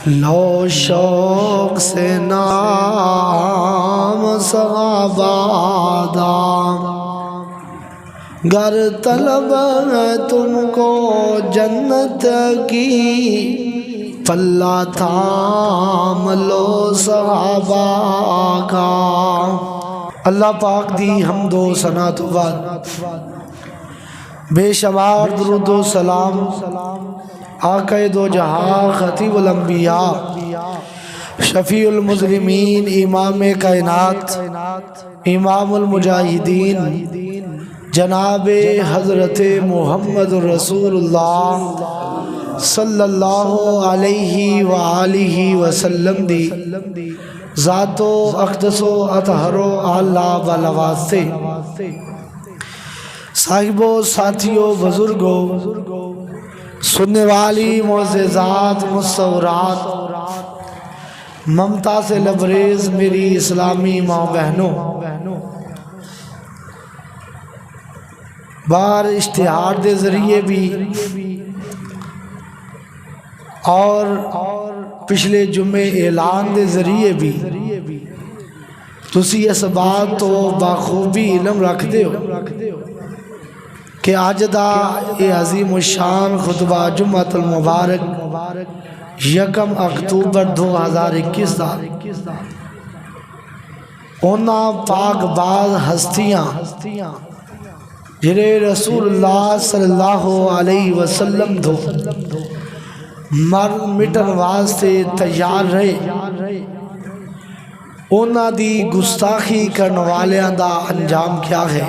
لو شوق سے نام صحابہ گر طلب ہے تم کو جنت کی پلہ تھام لو صحابہ کا۔ اللہ پاک دی حمد و ثنا تو بعد بے شمار درود و سلام آقا دو جہاں خطیب الانبیاء شفیع المذنبین امام کائنات امام المجاہدین جناب حضرت محمد رسول اللہ صلی اللہ علیہ وآلہ وسلم دی ذات و اقدس و اطہر و اعلیٰ والواسطے صاحبوں ساتھیوں بزرگوں سننے والی معززات مصورات ممتا سے لبریز میری اسلامی ماں بہنوں، بار اشتہار دے ذریعے بھی اور پچھلے جمعے اعلان دے ذریعے بھی تسی اس بات تو بخوبی علم رکھ دے ہو کہ آج دا اے عظیم الشان خطبہ جمعۃ المبارک یکم اکتوبر 2021 دا اونا پاک باز ہستیاں جنہیں رسول اللہ صلی اللہ علیہ وسلم دو مر مٹن واسطے تیار رہے، اونا دی گستاخی کرنے والیاں دا انجام کیا ہے،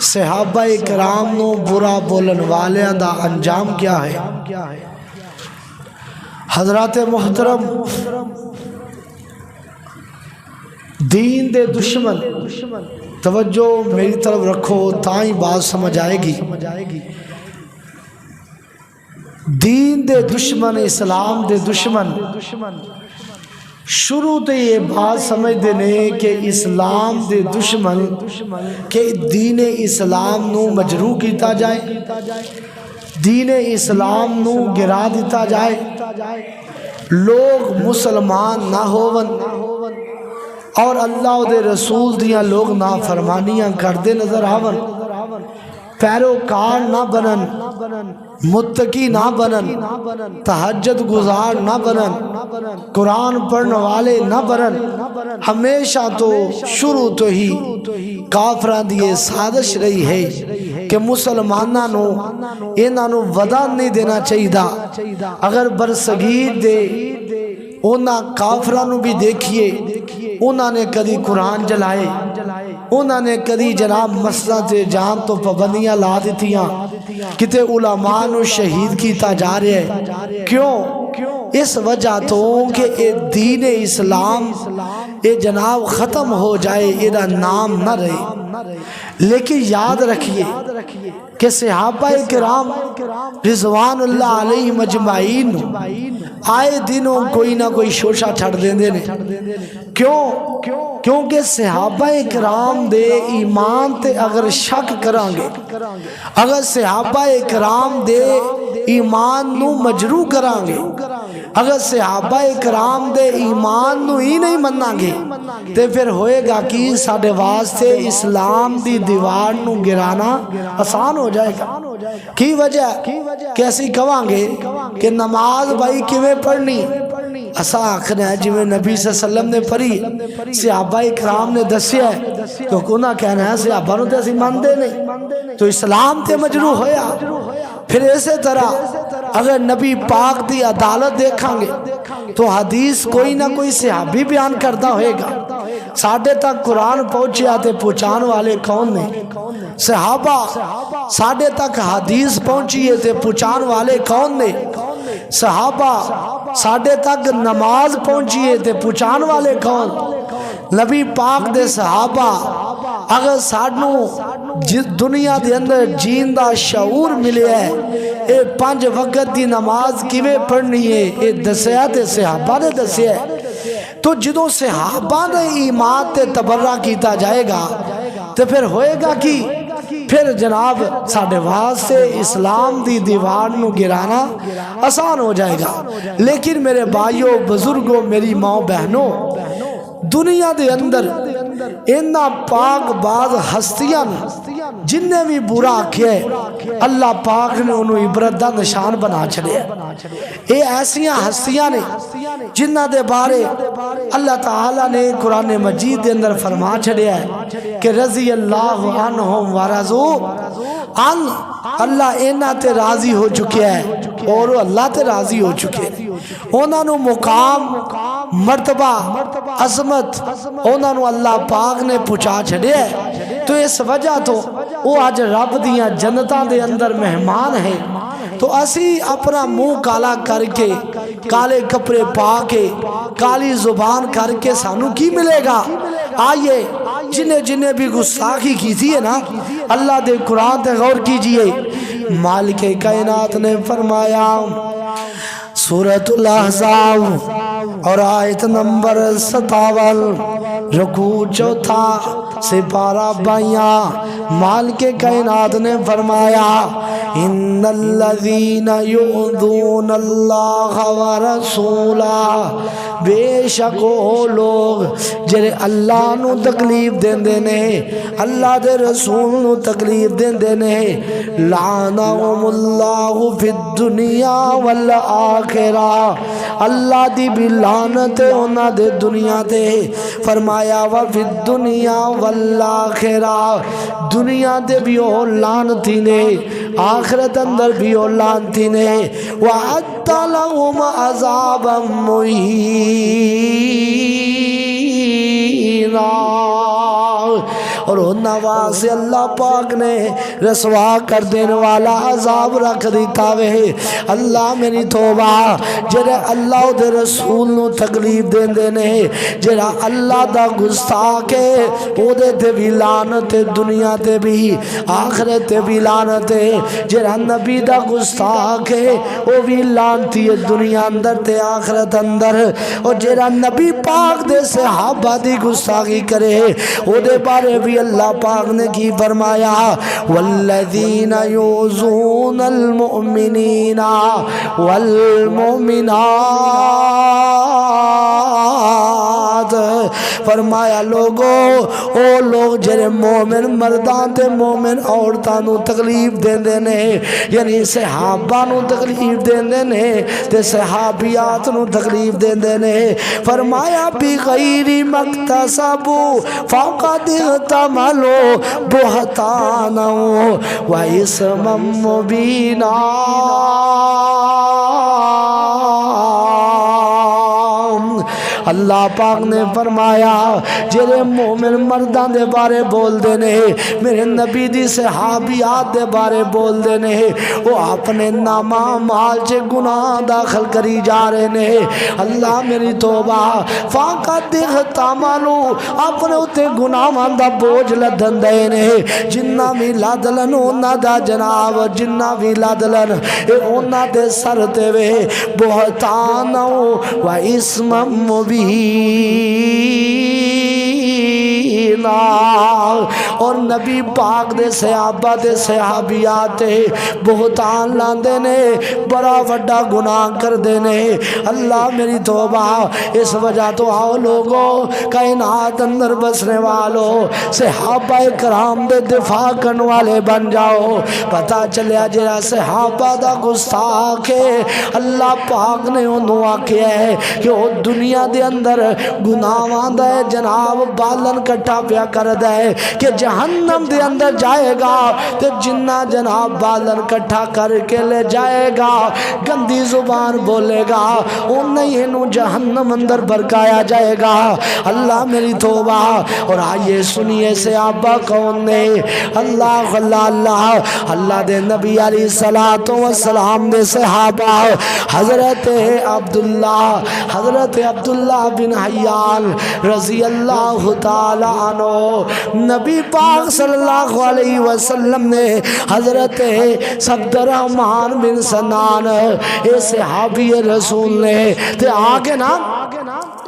صحابہ کرام نو برا بولن والیاں دا انجام کیا ہے۔ حضرات محترم، دین دے دشمن توجہ میری طرف رکھو تائیں بات سمجھ آئے گی۔ دین دے دشمن، اسلام دے دشمن شروع تے یہ بات سمجھ دینے کہ اسلام دے دشمن کہ دین اسلام نو مجروح کیتا جائے، دین اسلام نو گرا دیتا جائے، لوگ مسلمان نہ ہوون اور اللہ دے رسول دیاں لوگ نافرمانیاں کردے نظر آون، پیروکار نہ بنن، متقی نہ بنن، تہجد گزار نہ بنن، قرآن پڑھنے والے نہ بنن، ہمیشہ تو شروع تو ہی کافران دیئے سازش رہی ہے کہ مسلمانہ نو انہاں نو ودا نہیں دینا چاہیے دا۔ اگر برصغیر دے انہاں کافرانو بھی دیکھئے، انہاں نے کدی قرآن جلائے، انہاں نے کدی جناب مسئلہ تے جان تو پابندیاں لا دیتیاں، کتے علماء نو شہید کیتا جا رہے ہیں، کیوں؟ اس وجہ تو کہ اے دین اسلام اے جناب ختم ہو جائے، ایدہ نام نہ رہے۔ لیکن یاد رکھیے کہ صحابہ کرام رضوان اللہ علیہ مجمعین آئے دنوں کوئی نہ کوئی شوشہ چھڑ دیں دینے، کیونکہ صحابہ کرام دے ایمان تے اگر شک کرانگے، اگر صحابہ کرام دے ایمان نو مجروح کرانگے، اگر صحابہ کرام دے ایمان نو ہی نہیں منانگے تے پھر ہوئے گا کہ ساڑھے واسطے اسلام دی دیوار نو گرانا آسان ہو جائے گا۔ کی وجہ کیسی کوانگے کہ نماز بھائی کیویں پڑھنی، اسا آخر ہے جی میں نبی صلی اللہ علیہ وسلم نے پڑھی، صحابہ اکرام نے دسیا ہے تو کنا کہنا ہے صحابہ نو تے اسی مان دے نہیں، تو اسلام تے مجروح ہویا۔ پھر ایسے طرح اگر نبی پاک دی عدالت دیکھاں گے تو حدیث کوئی نہ کوئی صحابی بیان کردہ ہوئے گا، ساڑھے تک قرآن پہنچے آتے پہنچان والے کون نے؟ صحابہ۔ ساڑھے تک حدیث پہنچیے تھے پہنچان والے کون نے؟ صحابہ۔ ساڑھے تک نماز پہنچیے تھے پہنچان والے کون؟ نبی پاک دے صحابہ۔ اگر ساڑھنو دنیا دے اندر جیندہ شعور ملے ہے، اے 5 وقت دی نماز کیویں پڑھنی ہے، اے دسیا تے صحابہ نے دسیا ہے، تو جدوں صحابہ نے ایمان تے تبرہ کیتا جائے گا تو پھر ہوئے گا پھر جناب ساڈے واسطے اسلام دی دیوار نو گرانا آسان ہو جائے گا۔ لیکن میرے بھائیوں بزرگوں میری ماں بہنوں دنیا دے اندر اینا پاک باز ہستیاں جن نے بھی برا کیا ہے اللہ پاک نے انہوں عبرت دا نشان بنا چھڑے اے ایسیاں ہستیاں نے جنہ دے بارے اللہ تعالیٰ نے قرآن مجید دے اندر فرما چھڑے ہے کہ رضی اللہ عنہم ورضو ان اللہ اینا تے راضی ہو چکے ہیں اور اللہ تے راضی ہو چکے ہیں۔ انہوں نے مقام مرتبہ عظمت انہوں نے اللہ پاک نے پہنچا چھڑے ہے۔ تو اس وجہ تو وہ آج رب دیاں جنتاں دے اندر مہمان ہیں۔ تو اسی اپنا منہ کالا کر کے کالے کپڑے پا کے کالی زبان کر کے سانو کی ملے گا؟ آئیے جنہیں بھی گستاخی کی تھی ہے نا اللہ دے قرآن تے غور کیجئے۔ مالک کائنات نے فرمایا سورۃ الاحزاب اور آیت نمبر 57 رکوع چوتھا سپارہ 22 مالک کائنات نے فرمایا ان الذین یؤذون اللہ ورسولہ بے شک وہ لوگ جڑے اللہ نو تکلیف دیندے نے اللہ دے رسول نو تکلیف دیندے نے لعنہم اللہ فی الدنیا والآخرہ اللہ دی بھی لعنت انہاں دے دنیا تے فرمایا وفی الدنیا والآخرہ دنیا دے بھی او لعنتی نے آخرت اندر بھی او لعنتی نے وَعَدَّ لَهُمْ عَذَابًا مُّهِينًا اور نواز سے اللہ پاک نے رسوا کر دینے والا عذاب رکھ دیتا وے۔ اللہ میری توبہ جڑے اللہ دے رسول نو تکلیف دین دینے جڑا اللہ دا گستاخ ہے او دے تے بھی لعنت دنیا تے بھی آخرت تے بھی لعنت جڑا نبی دا گستاخ ہے او بھی لعنتی ہے دنیا اندر تے آخرت اندر اور جڑا نبی پاک دے صحابہ دی گستاخی کرے او دے بارے بھی اللہ پاک نے کی فرمایا والذین یؤذون المؤمنین والمؤمنات فرمایا لوگو او لوگ جڑے مومن مردان تے مومن عورتاں نو تکلیف دیندے نے یعنی صحابہ نو تکلیف دیندے نے تے صحابیات نو تکلیف دیندے نے فرمایا بغیر مکتسبو فقد احتملوا بہتانا و اسما مبینا اللہ پاک نے فرمایا جڑے مومن مردان دے بارے بول دینے میرے نبی دی صحابیات دے بارے بول دینے وہ اپنے نامہ مال چے گناہ داخل کری جا رہے نے اللہ میری توبہ فاقت احتمالو اپنے اتے گناہ ماندہ بوجھ لدن دینے جنہ بھی لادلن اونا دا جناب جنہ بھی لادلن اونا دے سرتے وے بہتانو و اسم مبین اور نبی پاک دے صحابہ دے صحابیات بہتان لاندے نے بڑا وڈا گناہ کر دینے اللہ میری توبہ اس وجہ تو آؤ لوگوں کائنات اندر بسنے والوں صحابہ کرام دے دفاع کرنے والے بن جاؤ پتہ چلیا جرا صحابہ دا گستاخ ہے اللہ پاک نے انہوں آکھیا ہے کہ وہ دنیا دے اندر گناہاں دا جناب بالن کٹھا پیا کر دے کہ جہنم دے اندر جائے گا تو جنہ جناب بالن کٹھا کر کے لے جائے گا گندی زبان بولے گا انہیں انہوں جہنم اندر برکایا جائے گا اللہ میری توبہ اور آئیے سنیے صحابہ کون نے اللہ اللہ اللہ اللہ دے نبی علیہ السلام دے صحابہ حضرت عبداللہ بن حیان رضی اللہ تعالی عنہ نبی پاک صلی اللہ علیہ وسلم نے حضرت صفد الرحمن بن سنان اے صحابی رسول نے تے آگے نا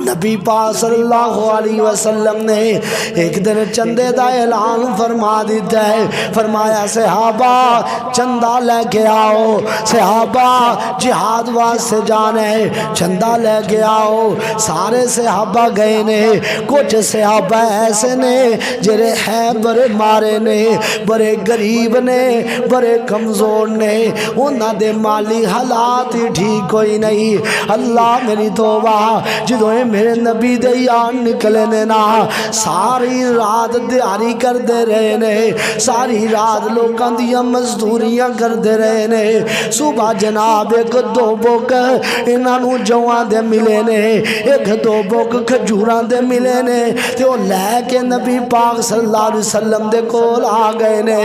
نبی پاک صلی اللہ علیہ وسلم نے ایک دن چندے دا اعلان فرما دیتا ہے، فرمایا صحابہ چندہ لے کے آؤ، صحابہ جہاد واسطے جانا ہے، چندہ لے کے آؤ۔ سارے صحابہ گئے نے، کچھ صحابہ ایسے نے جڑے ہیں بڑے مارے نے، بڑے غریب نے، بڑے کمزور نے، انہاں دے مالی حالات ہی ٹھیک کوئی نہیں۔ اللہ میری توبہ، جدوں میرے نبی دے یار نکلے نے نا، ساری رات دیاری کر دے رہے نے، ساری رات لوکاں دیاں مزدوریاں کر دے رہے نے۔ صبح جناب ایک دو بوک انہاں نوں جواں دے ملے نے، ایک دو بوک کھجوراں دے ملے نے، تے او لے کے نبی پاک صلی اللہ علیہ وسلم دے کول آ گئے نے،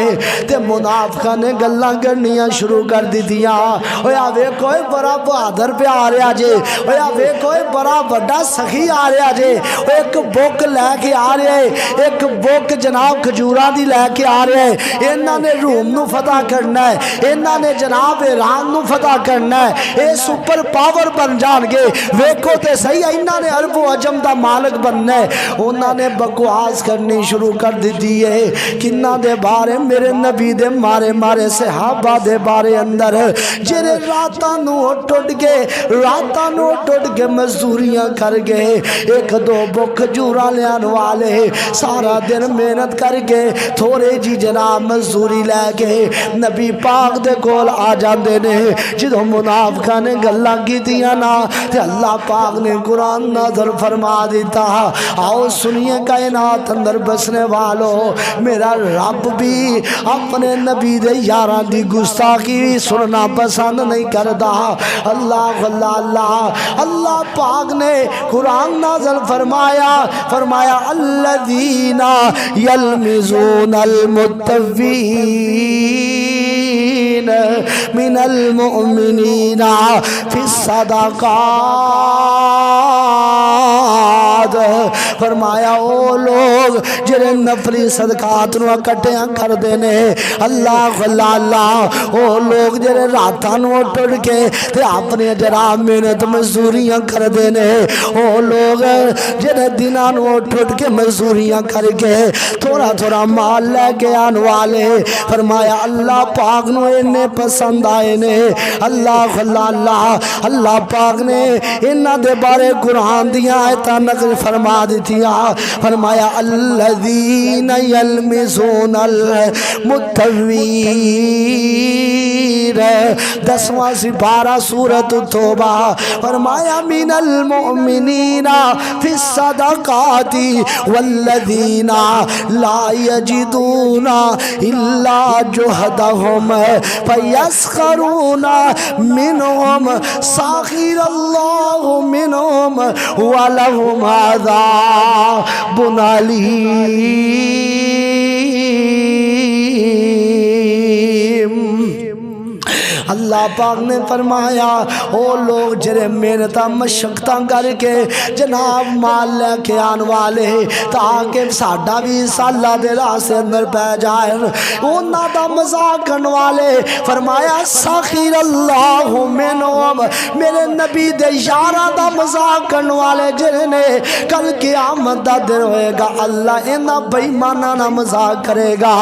تے منافقاں نے گلاں کرنیاں شروع کر دتیاں۔ اویا ویکھو بڑا بہادر پہ آ رہا جے، اویا ویکھو بڑا بڑا سخی آ رہا جے، ایک بوک لے کے آ رہے، ایک بوک جناب کھجوراں دی لے کے آ رہے۔ انہاں نے روم نو فتح کرنا ہے، انہاں نے جناب ایران نو فتح کرنا ہے، اے سپر پاور بن جان گے۔ ویکھو تے صحیح انہاں نے عرب و عجم دا مالک بننا ہے۔ انہاں نے بکواس کرنی شروع کر دیتی ہے، کنہ دے بارے میرے نبی دے مارے مارے صحابہ دے بارے اندر، جڑے راتاں نو ٹوٹ کے راتاں نو ٹوٹ کے مزدوریاں کر گئے، ایک دو بک کھجوراں لیان والے سارا دن محنت کر کے تھوڑے جی جناب مزدوری لے کے نبی پاک دے کول آ جاندے نے۔ جدوں منافقاں نے گلاں کیتیاں نا تے اللہ پاک نے قرآن نازل فرما دیتا، آؤ سنیے کائنات اندر بسنے والو، میرا رب بھی اپنے نبی دے یاراں دی گستاخی سننا پسند نہیں کردا۔ اللہ اللہ اللہ اللہ پاک نے قرآن نازل فرمایا، فرمایا الذین یلمزون المطوعین من المؤمنین فی الصدقات، فرمایا او لوگ جنہیں نفلی صدقات نو اکٹھیاں کر دینے، اللہ اللہ اللہ او لوگ جنہیں راتاں نو ٹڑ کے تے اپنی جناب محنت مزدوریاں کر دینے، او لوگ جنہیں دناں نو ٹڑ کے مزدوریاں کر کے تھوڑا تھوڑا مال لے کے آن والے، فرمایا اللہ پاک نو انہیں پسند آئے نے۔ اللہ اللہ اللہ اللہ پاک نے انہاں دے بارے قرآن دیاں آیتاں نقل فرما دیتیاں، فرمایا الذین یلمزون المطوعین، 10واں سپارہ سورۃ توبہ، فرمایا من المؤمنین فی الصدقات والذین لا یجدون الا جہدہم فیسخرون منہم ساخر اللہ منہم ولہم عذاب علیم۔ اللہ پاک نے فرمایا او لوگ جرے محنتاں مشقتاں کر کے جناب مال لے کے آن والے تاکہ ساڈا بھی اللہ دے راستے اندر پہ جائے، انہاں دا مذاق کرن والے، فرمایا ساخر اللہ منہم، میرے نبی دے یاراں دا مذاق کرن والے جنہیں کل قیامت دا دن ہوئے گا اللہ انہاں بے ایماناں نہ مذاق کرے گا،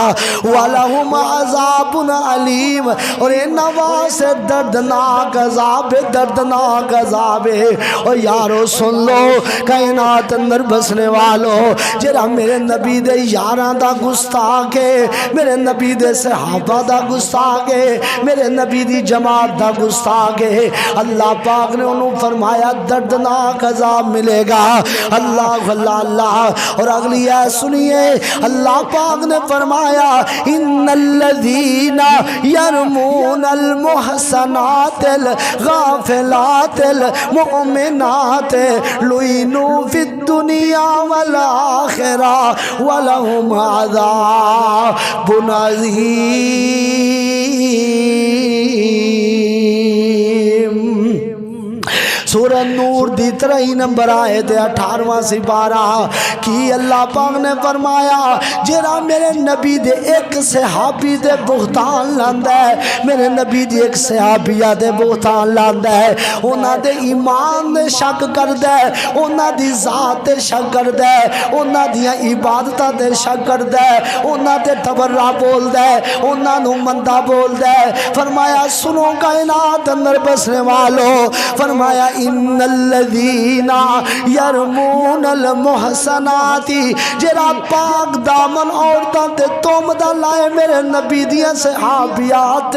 وَلَهُمْ عَذَابٌ عَلِيمٌ، اور انہاں سے دردناک عذاب دردناک عذاب ہے۔ اور یارو سن لو کائنات اندر بسنے والو، جرا میرے نبی دے یاراں دا گستاخ ہے، میرے نبی دے صحابہ دا گستاخ ہے، میرے نبی دی جماعت دا گستاخ ہے، اللہ پاک نے انہوں فرمایا دردناک عذاب ملے گا۔ اللہ اللہ اللہ، اور اگلی ہے سنیے، اللہ پاک نے فرمایا ان الذین یرمون المحسنات الغافلات المؤمنات لعنوا فی الدنیا والآخرہ ولہم عذاب عظیم۔ سورہ سورہ نور دی 23 نمبر آیت 18واں سپارہ کی اللہ پاک نے فرمایا جڑا میرے نبی دے ایک صحابی دے بہتان لاندا ہے، میرے نبی دی ایک صحابیہ دے بہتان لاندا ہے، انہاں دے ایمان دے شک کردا ہے، انہاں دی ذات تے شک کردا ہے، انہاں دیاں عبادتاں تے شک کردا ہے، انہاں تے تبرع بولدا ہے، انہاں نو مندا بولدا ہے۔ فرمایا سنو کائنات اندر بسنے والو، فرمایا ان الذین یرمون المحسنات، جڑا پاک دامن عورتاں تے تومدہ لائے میرے نبی دیاں صحابیات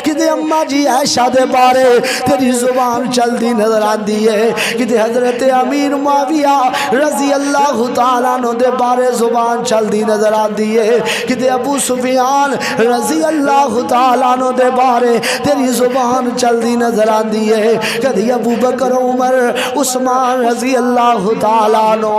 کدے اماں جی عائشہ دے بارے تیری زبان چل دی نظر آندی ہے، کدے حضرت امیر معاویہ رضی اللہ تعالیٰ عنہ دے بارے زبان چل دی نظر آندی ہے، کدے ابو سفیان رضی اللہ تعالیٰ عنہ دے بارے تیری زبان چل دی نظر آندی ہے، کدے ابو بکر عمر عثمان رضی اللہ تعالیٰ عنہ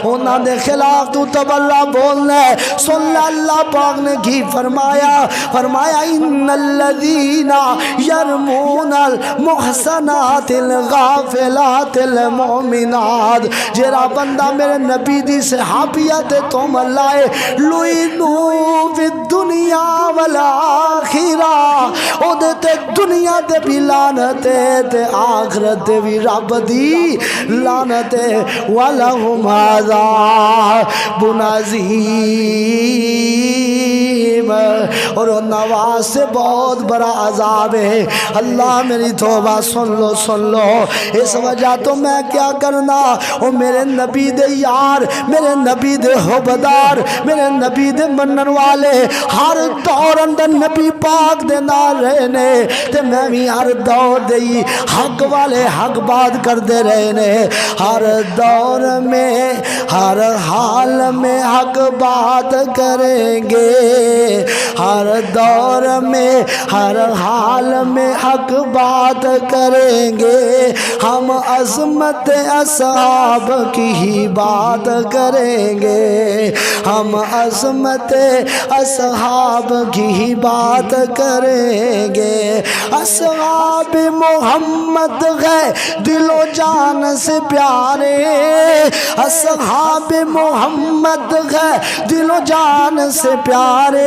انہاں دے خلاف تو تبرع بولنا ہے۔ سن اللہ پاک نے کی فرمایا، فرمایا ان الذین یرمون المحسنات الغافلات المؤمنات، جڑا بندہ میرے نبی دی صحابیت تو ملائے لعنو فی الدنیا والآخرہ، او دے تے دنیا دے بھی لعنت تے آخرت دے بھی رب دی لعنت ولہم عذاب عظیم، اور نواز سے بہت بڑا عذاب ہے۔ اللہ میری توبہ سن لو سن لو، اس وجہ تو میں کیا کرنا، او میرے نبی دے یار، میرے نبی دے حبدار، میرے نبی دے منن والے ہر دور اندر نبی پاک دے نال رہنے تے میں بھی ہر دور دے حق والے حق بات کر دے رہنے، ہر دور میں ہر حال میں حق بات کریں گے، ہر دور میں ہر حال میں حق بات کریں گے، ہم عظمت اصحاب کی ہی بات کریں گے، ہم عظمت اصحاب کی ہی بات کریں گے، اصحاب محمد ہے دل و جان سے پیارے، اصحاب محمد ہے دل و جان سے پیارے،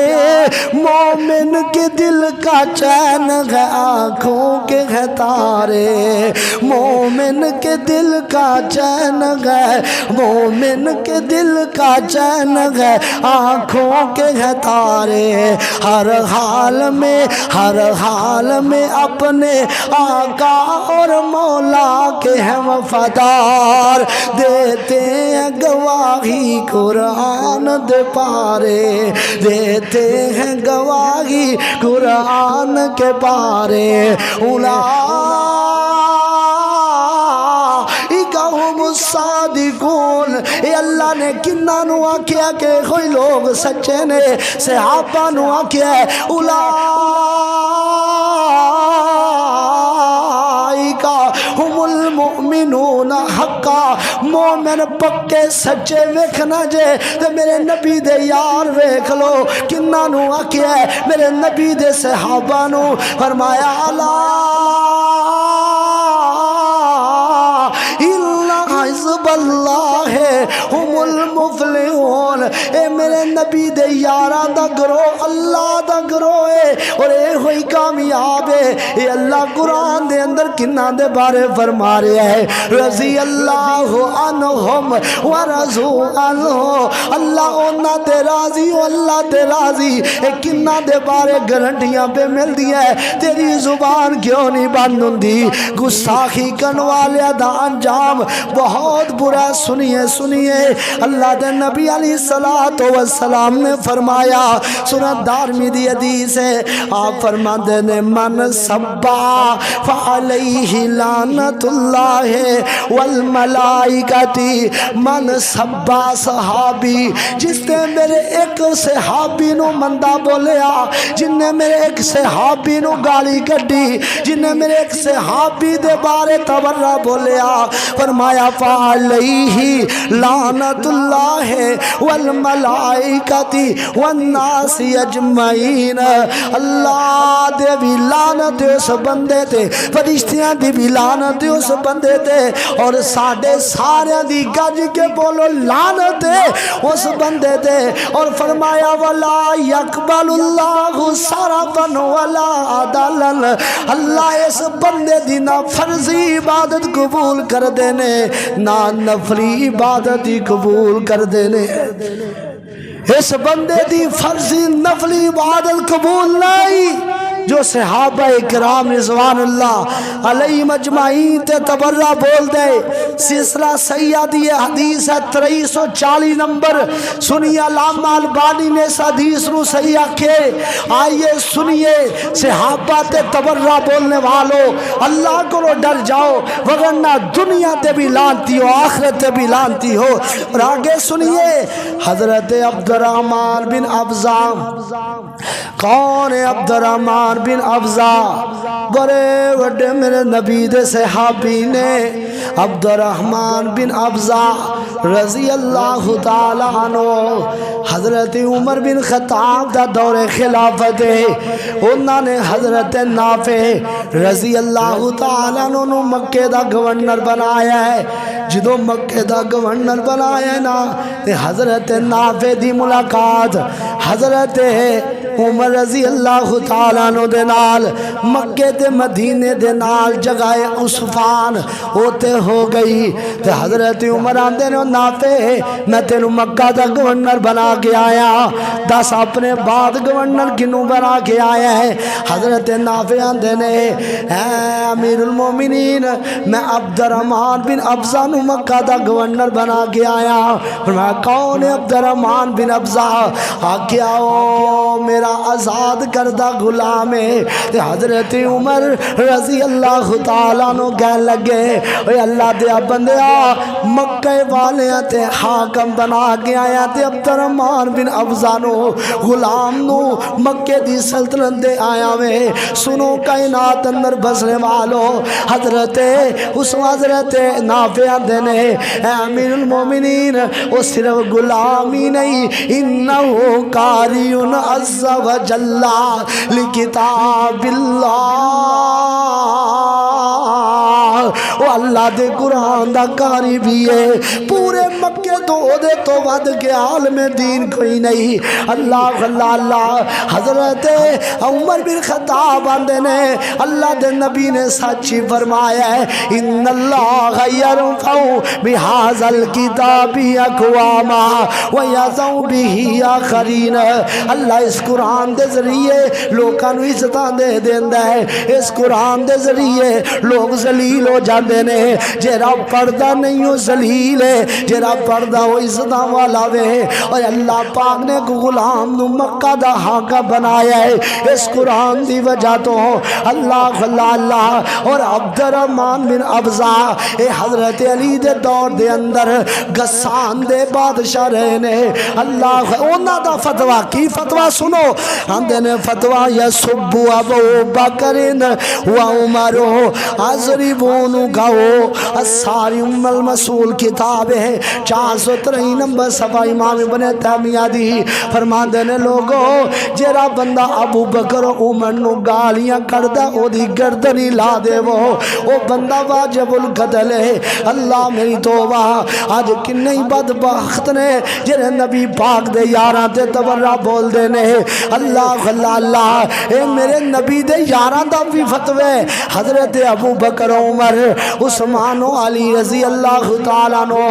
مومن کے دل کا چین ہے آنکھوں کے ہے تارے، مومن کے دل کا چین ہے، مومن کے دل کا چین ہے آنکھوں کے ہے تارے، ہر حال میں اپنے آقا اور مولا کے ہیں وفادار، دیتے ہیں گواہی قرآن دے پارے، دیتے ہیں گواہی قرآن کے پارے، ہم الصادقون، اے اللہ نے کنہ نو آکھیا کہ کوئی لوگ سچے نے، صحابہ نو آکھیا ہے ہم المؤمنون حقا، مومن پکے سچے ویکھنا جے تے میرے نبی دے یار ویکھ لو، کنہ نو آکھیا ہے میرے نبی دے صحابہ نو، فرمایا حزب اللہ ہم المفلحون، اے میرے نبی دے یاراں دا گروہ اللہ دا گروہ ہے اور اے ہوئی کامیاب ہے۔ اے اللہ قرآن دے اندر کنہ دے بارے فرما رہا ہے، رضی اللہ عنہم ورضوا عنہ، اللہ انہاں تے راضی و اللہ تے راضی، اے کنہ دے بارے گارنٹیاں پہ مل دیا ہے، تیری زبان کیوں نہیں بند ہوندی؟ گستاخی کرن والے دا انجام بہت برا، سنیے سنیے، اللہ دے نبی علیہ السلام نے فرمایا، سنت دارمی دی حدیث ہے، آپ فرماتے نے من سبا فعلیہ لعنت اللہ والملائکتی، من سبا صحابی، جس نے میرے ایک صحابی نو مندہ بولیا، جن نے میرے ایک صحابی نو گالی کڈی، جن نے میرے ایک صحابی دے بارے تبرہ بولیا، فرمایا فعلیہ لعنت اللہ والملائکہ والملائکتی والناس اجمعین اللہ دے بھی لعنت اس بندے تے فرشتیاں دی بھی لعنت اس بندے تے اور ساڑھے سارے دی گج کے بولو لعنت اس بندے تے اور فرمایا ولا یقبل اللہ صرفا ولا عدلا اللہ اس بندے دی نہ فرضی عبادت قبول کر دینے نہ نفلی عبادت قبول کر دینے اس بندے دی فرضی نفلی عبادت قبول نہیں جو صحابہ کرام رضوان اللہ علیہ مجمعین تے تبرہ بول دے سلسلہ سیدی حدیث ہے 340 نمبر سنیے علامہ البانی نے اس حدیث نو صحیح کے آئیے سنیے صحابہ تے تبرہ بولنے والو اللہ کو ڈر جاؤ وگرنہ دنیا تے بھی لانتی ہو آخرت تے بھی لانتی ہو اور آگے سنیے حضرت عبد الرحمن بن ابزا کون ہے عبد الرحمن بن ابزا بڑے وڈے میرے نبی دے صحابی نے عبد الرحمن بن ابزا رضی اللہ تعالی عنہ حضرت عمر بن خطاب دا دور خلافت ہے انہوں نے حضرت نافع رضی اللہ تعالی عنہ نو مکہ دا گورنر بنایا ہے جدو مکہ دا گورنر بنایا ہے نا تے حضرت نافع دی ملاقات حضرت عمر رضی اللہ تعالیٰ عنہ دے نال مکہ تے مدینے دے نال جگہ عثفان ہوتے ہو گئی تے حضرت عمر آندے نے نافع میں تینو مکہ دا گورنر بنا کے آیا 10 اپنے بعد گورنر کنوں بنا کے آیا ہے حضرت نافع آندے نے اے امیر المومنین میں عبد الرحمن بن ابزا نو مکہ دا گورنر بنا کے آیا فرمایا کون ہے عبد الرحمن بن ابزا آکے آؤ میرا آزاد کردہ غلام ہے حضرت عمر رضی اللہ تعالیٰ نو کہہ لگے اے اللہ دیا بندیا مکہ والے تے حاکم بنا کے آیا تے عبد الرحمن بن ابزا نو غلام نو مکہ دی سلطنت دے آیا میں سنو کائنات اندر بسنے والو حضرت نافع دینے اے امیر المومنین وہ صرف غلامی نہیں انہو قاریون عز و جل لکتاب اللہ وہ اللہ دے قرآن دا قاری بھی ہے پورے مکے تو دے تو ود کے عالم دین کوئی نہیں اللہ اللہ اللہ حضرت عمر بن خطاب آندے نے اللہ دے نبی نے سچی فرمایا ہے ان اللہ یرفع بہذا الکتاب اقواما ویضع بہ آخرین اللہ اس قرآن دے ذریعے لوکاں نو عزتاں دے دیندا ہے اس قرآن دے ذریعے لوگ ذلیل ہو جاندے نے جیڑا پردہ نہیں ہو ذلیل ہے جیڑا پردہ ہو عزتاں والا وے اور اللہ پاک نے غلام نو مکہ دا حاکم بنایا ہے اس قرآن دی وجہ تو اللہ اللہ اللہ اور عبد الرحمن بن ابزا اے حضرت علی دے دور دے اندر غسان دے بادشاہ رہے نے اللہ انہاں دا فتویٰ کی فتویٰ سنو اندے نے فتویٰ یسب ابو بکر و عمر اضربون گاؤ الساری ام المسئول کتاب ہے 453 نمبر صفحہ امام ابن تیمیہ دی فرماندے نے لوگو جیڑا بندہ ابو بکر و عمر نو گالیاں کردہ او دی گردنی لا دے وہ بندہ واجب القتل ہے اللہ میری توبہ آج کنہیں بدبخت نے جنہیں نبی پاک دے یاران تے تبرہ بول دینے اللہ اللہ اللہ اے میرے نبی دے یاران دا بھی فتوے حضرت ابو بکر عمر عثمان و علی رضی اللہ تعالیٰ نو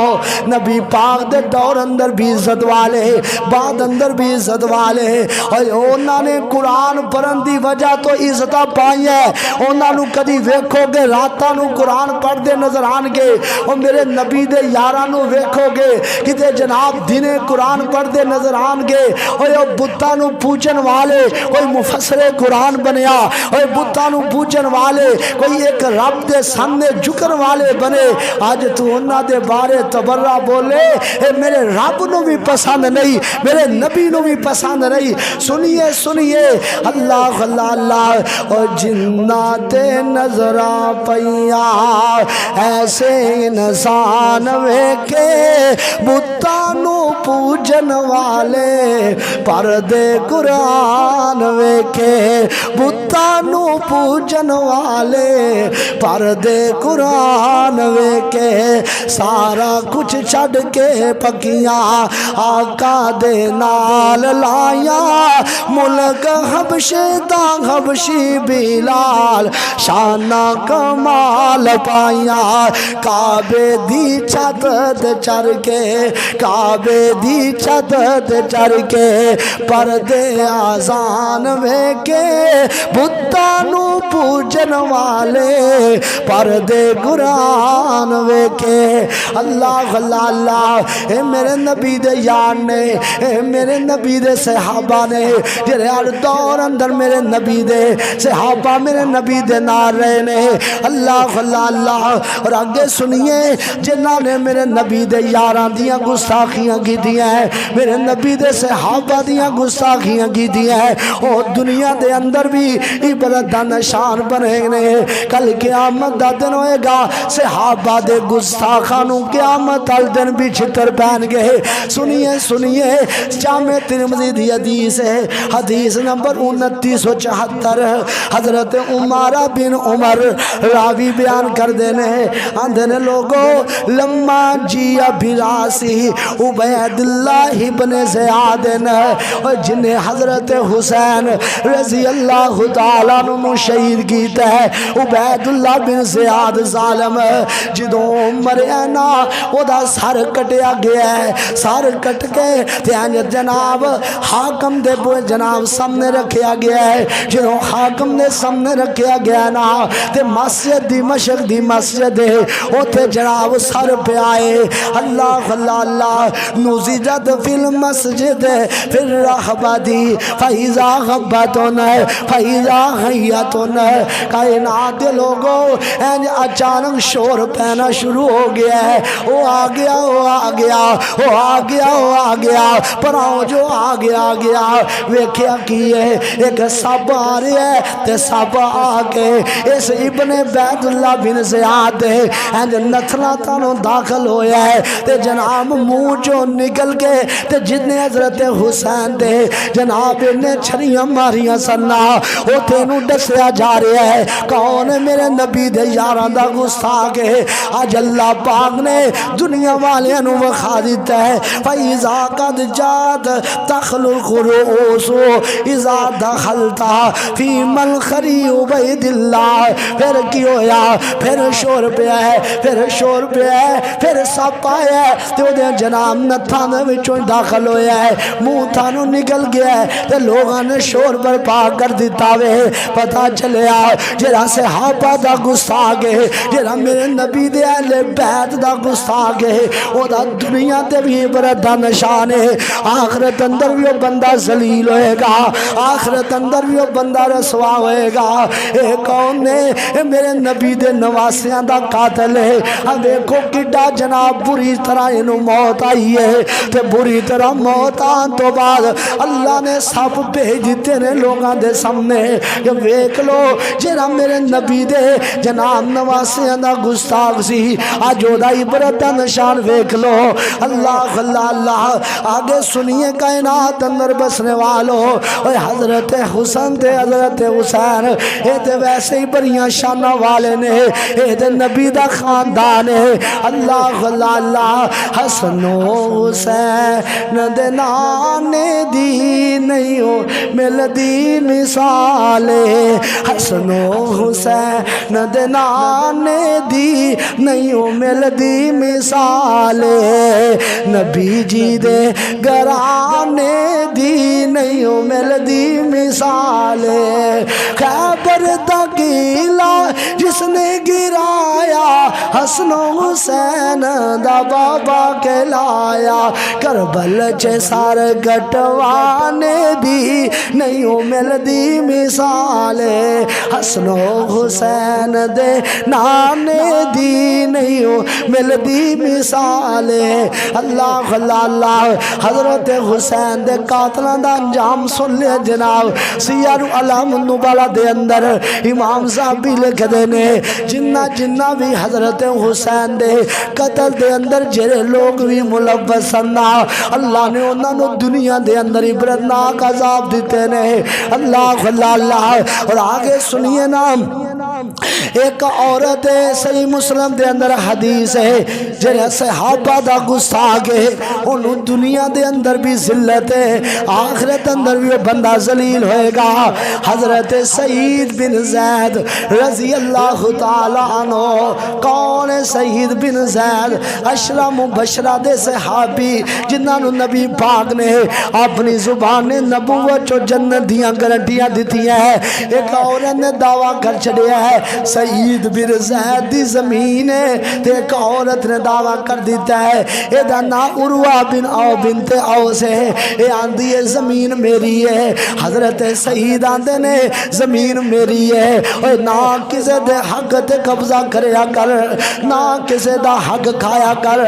نبی پاک دے دور اندر بھی عزت والے بعد اندر بھی عزت والے اور انہوں نے قرآن پڑھن دی وجہ تو عزتہ پائی ہے انہوں نے کدی ویکھو گے راتاں نو قرآن پڑھ دے نظر آن گے اور میرے نبی دے یارانو ویکھو گے کتے جناب دنے قرآن پڑھ دے نظر آن گے اور بتانو پوچھن والے کوئی مفسر قرآن بنیا اور بتانو پوچھن والے کوئی ایک رب دے سامنے جھکن والے بنے آج تو انہاں دے بارے تبرہ بولے اے میرے رب نو بھی پسند نہیں میرے نبی نو بھی پسند نہیں سنیے سنیے اللہ اللہ اللہ اور جنات نظر پیا ایسے انسان وے کے بتانو پوجن والے پردے قرآن ویکھے بتاں نو پوجن والے پردے قرآن ویکھے سارا کچھ چھڈ کے پکیاں آقا دے نال لایا ملک حبشے دا حبشی بلال شانہ کمال پائیاں کعبے دی چھت تے چڑھ کے کعبے دی چھت تے چڑھ کے پردے آزان ویکھے بتاں نو پوجن والے پردے قرآن ویکھے اللہ اللہ اللہ اے میرے نبی دے یار نے اے میرے نبی دے صحابہ نے جڑے ہر دور اندر میرے نبی دے صحابہ میرے نبی دے نال رہے نے اللہ اللہ اللہ اور آگے سنیے جنہاں نے میرے نبی دے یاراں دیاں گستاخیاں کیتیاں ہیں میرے نبی دے صحابہ دیاں گستاخیاں کیتیاں ہیں او دنیا دے اندر بھی عبرت دا نشان بنے نے کل قیامت دا دن ہوئے گا صحابہ دے گستاخاں نو قیامت ال دن بھی چھتر پہن گئے سنیے سنیے جامع ترمذی دی حدیث ہے حدیث نمبر 2974 حضرت عمارہ بن عمر راوی بیان کر دینے اندھنے لوگوں لما جیا بھراسی عبید اللہ بن زیادن جنہیں حضرت حسین رضی اللہ تعالیٰ عنہ شہید کیتا ہے عبید اللہ بن زیاد ظالم جدوں مریا نا او دا سر کٹیا گیا ہے سر کٹ کے جناب حاکم دے بوئے جناب سامنے رکھیا گیا ہے جنہوں حاکم نے سامنے رکھیا گیا نا تے مسجد دی مشرق دی مسجد ہے او تے جناب سر پہ آئے اللہ اللہ اللہ نزجت فی المسجد فی الرحبتی فیضا غبتن فیضا حیتن کائنات دے لوگوں اچانک شور پہنا شروع ہو گیا ہے وہ آ گیا وہ آ گیا وہ آ گیا وہ آ گیا پر آؤ جو آ گیا ویکھیا کی ہے ایک سب آ رہی ہے تے سب آ کے اس ابن عبید اللہ بن زیاد نتھلا تانوں داخل ہویا ہے تے جناب منہ جو نکل کے تے جتنے حضرت حسین دے جناب نے چھریاں ماریاں سننا او تینوں دسیا جا رہا ہے کون میرے نبی دے یاراں دا گستاخ ہے آج اللہ پاک نے دنیا والے انو وخا دیتا ہے فَإِذَا قَدْ جَاءَتْ تَخْلُقُ الرُّؤُوسُ إِذَا دَخَلْتَ فِي مَنْخَرِ عُبَيْدِ اللَّهِ پھر کی ہویا پھر شور پہ ہے پھر شور پہ ہے پھر سب آیا ہے تو دے جناب نتھانے وچوں داخل ہویا ہے منہ تھانوں نکل گیا ہے تے لوگاں نے شور پر پا کر دیتا وے پتہ چلیا جڑا صحابہ دا گستاخ ہے جڑا میرے نبی دے اہل بیت دا گستاخ ہے او دا دنیا تے بھی عبرت دا نشان ہے آخرت اندر بھی بندہ ذلیل ہوئے گا آخرت اندر بھی بندہ رسوا ہوئے گا اے کون نے اے میرے نبی دے نواسیاں دا قاتل ہے اب دیکھو کڈا جناب بری طرح انہوں موت آئی ہے تے بری طرح موت آن تو بعد اللہ نے سب بھیج دیتے نے لوگاں دے سامنے کہ ویکھ لو جڑا میرے نبی دے جناب نواسیاں دا گستاخ سی آج او دا عبرت دا نشان ویکھ لو اللہ اللہ اللہ آگے سنیے کائنات اندر بسنے والو اے حضرت حسن تے حضرت حسین اے تے ویسے ہی بڑیاں شانہ والے نے اے تے نبی دا خاندان ہے اللہ اللہ اللہ حسن و حسین دے نانے دی نہیں ہو مل دی مثال حسن و حسین دے نانے دی نہیں ہو مل دی مثال نبی جی دے گرانے دی نہیں ہو مل دی مثال خیبر دا قلعہ جس نے گرایا حسن و حسین دا بابا کہلایا کربل چے سار گٹوانے دی نہیں ہو مل دی مثال حسن و حسین دے نانے دی نہیں ہو مل دی مثال اللہ اللہ اللہ حضرت حسین دے قاتلان دا انجام سن لے جناب سیر علم نبالہ دے اندر امام صاحب بھی لکھ دینے جنہ بھی حضرت حسین دے قتل دے اندر جڑے لوگ بھی ملوث نا اللہ نے انہاں نو دنیا دے اندر عبرتناک عذاب دیتے نے اللہ اللہ اور آگے سنیے نا ایک عورت ہے صحیح مسلم دے اندر حدیث ہے جڑا صحابہ دا گستاخ ہے انہوں دنیا دے اندر بھی ذلت ہے آخرت اندر بھی بندہ ذلیل ہوئے گا حضرت سعید بن زید رضی اللہ تعالی عنہ کون ہے سعید بن زید اشرا مبشرہ دے صحابی جنہاں نو نبی پاک نے اپنی زبان نبوت چو جنت دیاں گارنٹیاں دیتی ہیں ایک عورت نے دعویٰ کر چڑیا ہے سعید بن زید دی زمین ہے تے ایک عورت نے دعویٰ کر دیتا ہے اے دا نا عروہ بن او بنت اوس ہے اے آندھی ہے زمین میری ہے حضرت سعید آندھے نے زمین میری ہے اور نہ کسے دے حق تے قبضہ کریا کر نہ کسے دا حق کھایا کر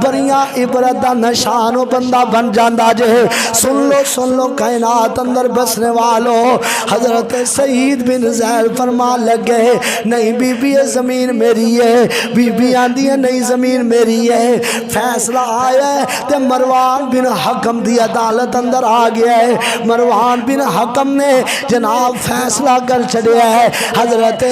بریاں عبرت دا نشان و بندہ بن جاندہ جے سن لو کائنات اندر بسنے والو حضرت سعید بن زید فرما لگے نہیں بی بی زمین میری ہے بی بی آندھی ہے نہیں زمین میری ہے فیصلہ آیا ہے تے مروان بن حکم دی عدالت اندر آ گیا ہے مروان بن حکم نے جناب فیصلہ کر چڑیا ہے حضرت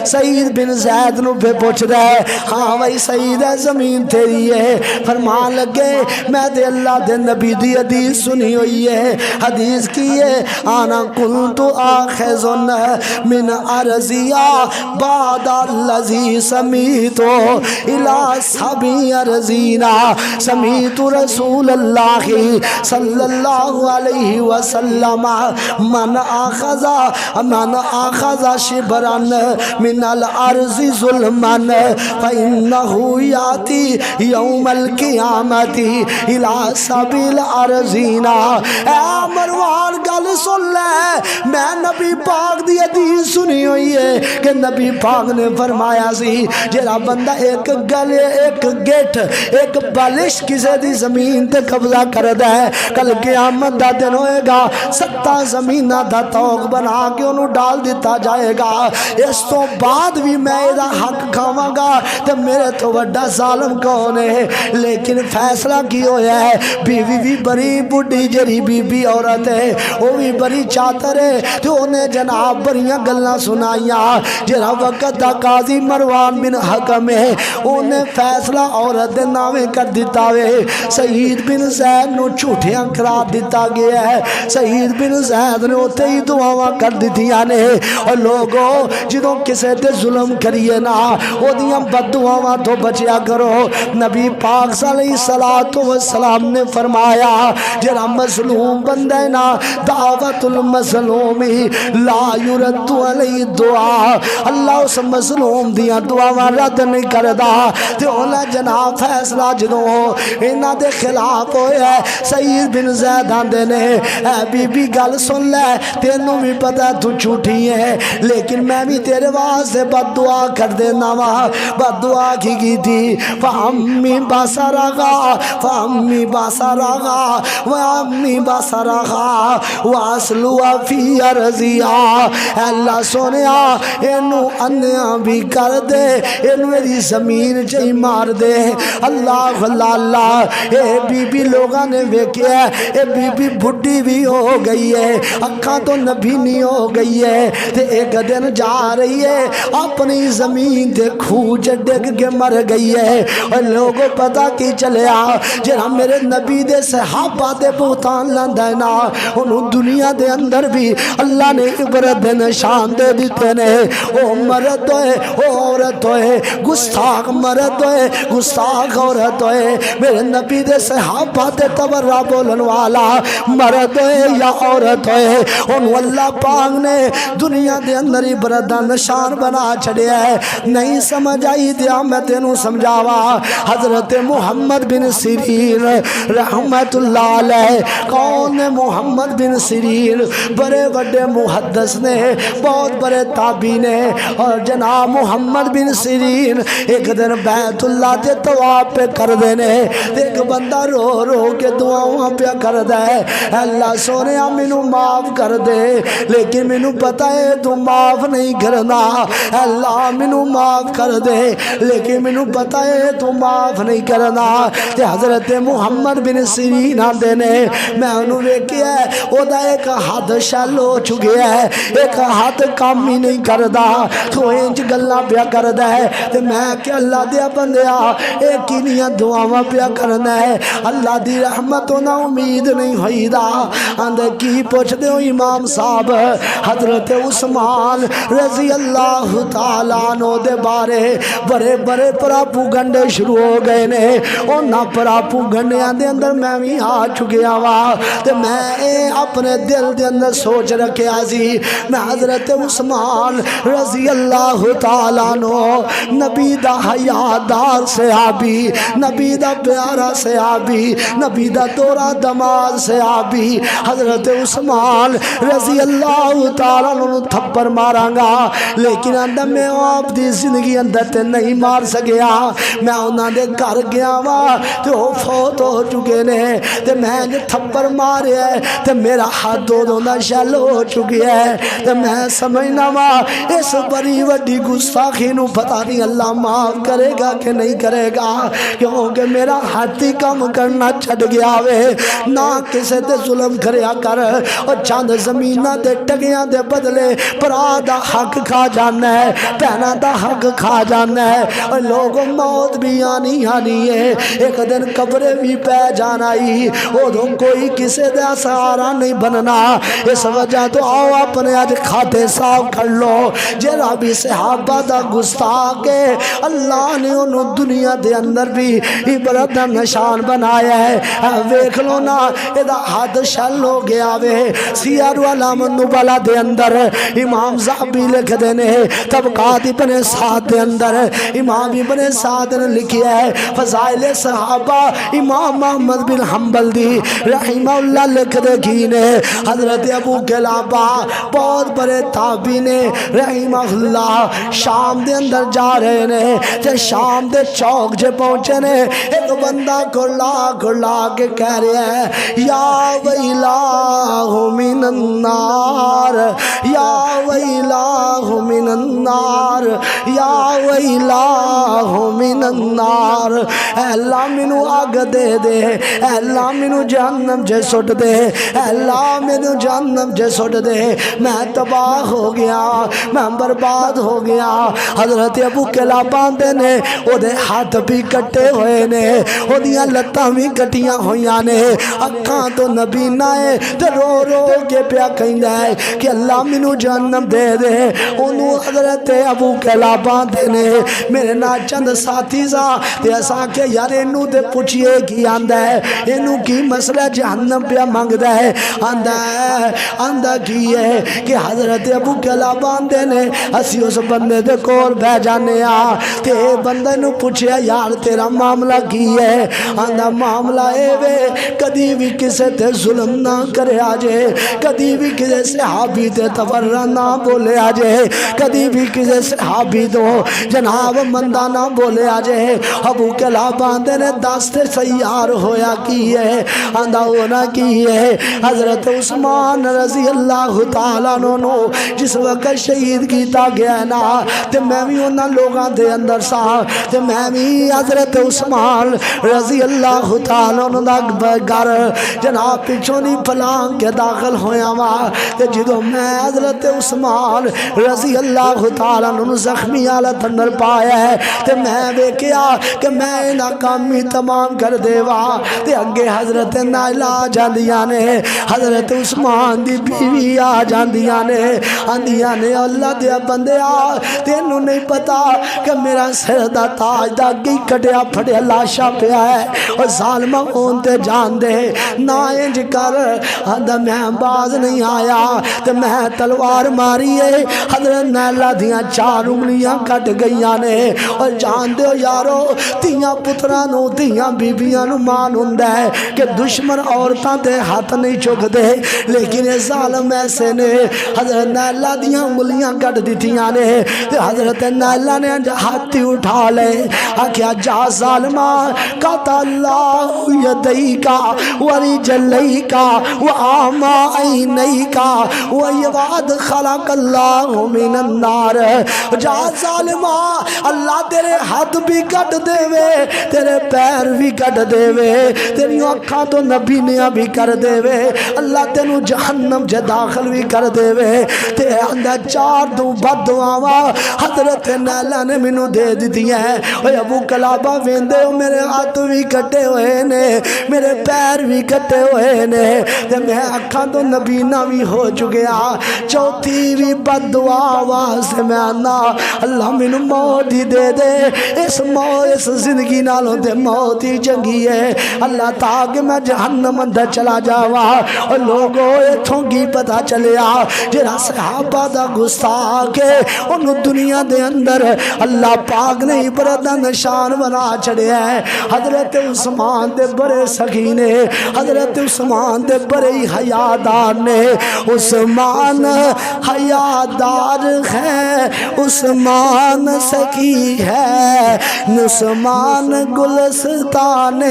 سعید بن زید نو پہ پوچھ رہا ہے ہاں وہی سعید ہے زمین تیری ہے فرمان لگے میں دے اللہ دے نبی دی حدیث سنی ہوئی ہے حدیث کی ہے آنا کنتو آخذن من ارضیا بعد اللذی سمیتو الى سبی ارضینا سمیتو رسول اللہ صلی اللہ علیہ وسلم من آخذ شبرن من الارض ظلمن فإنہو یاتی یوم القیامت الى سبی الارضینا اے مروان گل سن لے میں نبی پاک دی حدیث سنی ہوئی ہے کہ نبی پاک نے فرمایا سی جڑا بندہ ایک گلے ایک گیٹ ایک بالش کسے دی زمین تے قبضہ کردا ہے کل قیامت دا دن ہوئے گا 7 زمینہ دا توق بنا کے انہوں ڈال دیتا جائے گا اس تو بعد بھی میں دا حق کھاواں گا تے میرے تو بڑا ظالم کون ہے لیکن فیصلہ کی ہویا ہے بیوی بھی بڑی بڑی جری بی بی عورت ہے وہ بھی بڑی چاتر ہے تو انہیں جناب بڑیاں گلنا سنائیاں جرا وقت دا قاضی مروان بن حکم ہے انہیں فیصلہ عورت دے نامے کر دیتا وے سعید بن زید نو جھوٹیاں قرار دیتا گیا ہے سعید بن زید نے ہوتے ہی دعاواں کر دیتیاں نے اور لوگوں جدوں کسے تے ظلم کریے نا وہ دیاں بد دعاواں تو بچیا کرو نبی پاک صلی اللہ علیہ وسلم نے فرمایا جرا مظلوم بندے نا دعوت المظلوم لا یرد علی دعا اللہ اس مظلوم دیاں دعاواں رد نہیں کردا تے انہاں جناب فیصلہ جدوں انہاں دے خلاف ہویا ہے سعید بن زید آندے نے اے بی بی گل سن لے تینوں بھی پتہ تو جھوٹی ہے لیکن میں بھی تیرے واسطے بد دعا کر دینا وا بد دعا کی تھی فامی بصرغا فامی بصرغا وامی بصرغا واسلو فی ارضیا اللہ سونیا اینو انیاں بھی کر دے اینو میری زمین چاہی مار دے اللہ اللہ اللہ اے بی بی لوگاں نے ویکھیا اے بی بی بڈھی بھی ہو گئی ہے اکھاں تو نبینی ہو گئی ہے تے ایک دن جا رہی ہے اپنی زمین تے کھوج ڈگ کے مر گئی ہے اور لوگوں پتہ کی چلیا جہاں میرے نبی دے صحابہ دے بہتان لندہ نا انہوں دنیا دے اندر بھی اللہ نے عبرت دے نشان دے دیتے نے او مرد ہوئے او عورت ہوئے گستاخ مرد ہوئے گستاخ عورت ہوئے میرے نبی دے صحابہ دے تبرہ بولن والا مرد ہوئے یا عورت ہوئے انہوں اللہ پاک نے دنیا دے اندر عبرت دا نشان بنا چھڑیا ہے نہیں سمجھ آئی دیا میں تینوں سمجھاوا حضرت محمد بن سیرین رحمت اللہ علیہ کون محمد بن سیرین بڑے بڑے محدث نے بہت بڑے تابعین نے نے اور جناب محمد بن سیرین ایک دن بیت اللہ تے طواف پہ کر دینے ایک بندہ رو رو کے دعاواں پہ کر دے اللہ سونے مینوں معاف کر دے لیکن مینوں پتہ ہے تو معاف نہیں کرنا اللہ مینوں معاف کر دے لیکن مینوں پتہ ہے تو معاف نہیں کرنا تے حضرت محمد بن سیرین آندے نے میں انہوں ویکھیا ہے او دا ایک ہاتھ شل ہو چکیا ہے ایک ہاتھ کام ہی نہیں کردا تو انج گلاں پیا کردا ہے تے میں کہ اللہ دیا بندیا اے کینیاں دعاواں پیا کرنا ہے اللہ دی رحمتوں نہ امید نہیں ہوئی دا اندر کی پوچھ دے امام صاحب حضرت عثمان رضی اللہ تعالیٰ عنہ دے بارے بڑے بڑے پراپو گنڈے شروع ہو گئے نے انہاں پراپو گنڈیاں دے اندر میں بھی آ چکیا وا تے میں اپنے دل دے اندر سوچ رکھے آزی میں حضرت عثمان رضی اللہ تعالیٰ عنہ نبی دا حیادار صحابی نبی دا پیارا صحابی نبی دا دورہ دماغ صحابی حضرت عثمان رضی اللہ تعالیٰ عنہ تھپر ماراں گا لیکن اندر میں آپ دی زندگی اندر تے نہیں مار سکیا میں انہاں دے گھر گیا وا تے وہ فوت ہو چکے نے تے میں جو تھپر مارے ہے تے میرا ہاتھ دو نہ شل ہو چکی ہے تے میں سمجھنا وا اس بڑی وڈی گستاخی نو پتہ نہیں اللہ معاف کرے گا کہ نہیں کرے گا کیونکہ میرا ہاتھ ہی کام کرنا چھڑ گیا وے نہ کسے تے ظلم کریا کر اور چاند زمینہ دے ٹگیاں دے بدلے پرا دا حق کھا جانا ہے پہنا دا حق کھا جانا ہے اور لوگوں موت بھی آنی ہے ایک دن قبرے بھی پہ جانا ہی وہ دو کوئی کسے دے سہارا نہیں بننا اس وجہ تو آؤ اپنے آج کھاتے صاف کر لو جرا بھی صحابہ دا گستاخ ہے اللہ نے انہوں دنیا دے اندر بھی عبرت دا نشان بنایا ہے ویکھ لو نا ادا حد شل ہو گیا وے سیار علام النبلا دے اندر امام زہبی لکھ دینے طبقات ابن سعد دے اندر امام ابن سعد نے لکھیا ہے فضائل صحابہ امام محمد بن حنبل دی رحمہ اللہ لکھ دے گینے حضرت ابو قلابہ بہت بڑے تابعی نے رحمہ اللہ شام دے اندر جا رہے نے تے شام دے چوک جے پہنچے نے ایک بندہ گھلا کے کہہ رہے ہیں یا ویلاہ من النار یا ویلاہ من النار یا ویلاہ من النار اے اللہ منو آگ دے دے اے اللہ منو جہنم جے سٹ دے اے اللہ منو جہنم جے سٹ دے میں تباہ ہو گیا میں برباد ہو گیا حضرت ابو قلابہ نے او دے ہاتھ بھی کٹے ہوئے نے او دیاں لتاں بھی کٹیاں ہویاں نے اکھاں تو نبی نائے تے رو رو کے پیا کہندا ہے کہ اللہ منو جہنم دے دے انہوں حضرت ابو قلابہ نے میرے نا چند ساتھی سا تے اسا کہ یار انہوں دے پوچھئے کی آندا ہے انہوں کی مسئلہ جہنم پیا مانگدا ہے آندا کی ہے کہ حضرت ابو قلابہ نے اسی اس بندے دے کول بہ جانے تے بندے نو پوچھیا یار تیرا معاملہ کی ہے آندا معاملہ اے وے کدی بھی کسے تے ظلم نہ کرے آجے کدی بھی کسے صحابی تے تورہ نہ بولے آجے کدی بھی کسے صحابی دو جناب مندہ نہ بولے آجے ابو قلابہ نے دست سیار ہویا کی ہے آندا ہونا کی ہے حضرت عثمان رضی اللہ تعالیٰ عنہ جس وقت شہید کیتا گیا نا تے میں بھی انہاں لوگاں دے اندر سا تے میں بھی حضرت عثمان رضی اللہ تعالیٰ عنہ دا گھر جناب پچھونی پھلان کے داخل ہویا وا تے جدو میں حضرت عثمان رضی اللہ تعالیٰ عنہ زخمی حالت اندر پایا ہے تے میں دیکھیا کہ میں ناکامی تمام کر دے وا تے اگے حضرت نائلہ جاندیاں نے حضرت عثمان دی بیوی آ جاندیاں نے آندیاں نے اللہ دیا بندے آ تینوں نہیں پتا کہ میرا سر دا تاج دا گئی کٹیا پھڑیا لاشا پیا ہے اور ظالمہ ہون تے جان دے نا انج کر آندا میں باز نہیں آیا تے میں تلوار ماری ہے حضرت نیلہ دیاں 4 انگلیاں کٹ گئیاں نے اور جان دے یارو تیاں پتران نو تیاں بیبیاں نو مان ہوندا ہے کہ دشمن عورتاں تے ہاتھ نہیں چک دے لیکن یہ ظالم ایسے نے حضرت نیلہ دیاں انگلیاں کٹ دیتیاں نے تے حضرت نیلہ نے ہاتھ اٹھا لے آکھیا جا ظالمہ قطع اللہ یدیکا ورجلیکا وآما عینیکا ویواد خلق اللہ من النار جا ظالمہ اللہ تیرے ہاتھ بھی کٹ دے وے تیرے پیر بھی کٹ دے وے تیری آنکھاں تو نبینیاں بھی کر دے وے اللہ تینوں جہنم جے داخل بھی کر دے وے تے اندر چار دو بد دعاواں حضرت نیلہ نے مینوں دے دیتی ہیں اے ابو قلابہ ویندے ہو میرے ہاتھ بھی کٹے ہوئے نے میرے پیر بھی کٹے ہوئے نے تے میں اکھاں تو نبینا بھی ہو چکیا چوتھی بھی بد دعا واسطے میں آنا اللہ مینوں موت ہی دے دے اس زندگی نالوں تے موت ہی چنگی ہے اللہ تاکہ میں جہنم اندر چلا جاواں اور لوگوں ایتھوں کی پتہ چلیا جڑا صحابہ دا گستاخ ہے انہوں دنیا دے اندر اللہ پاک نے عبرت دا نشان بنا چھڑیا ہے حضرت عثمان دے بڑے سکینے حضرت عثمان دے بڑے حیادار نے عثمان حیادار ہے عثمان سکی ہے عثمان گلستان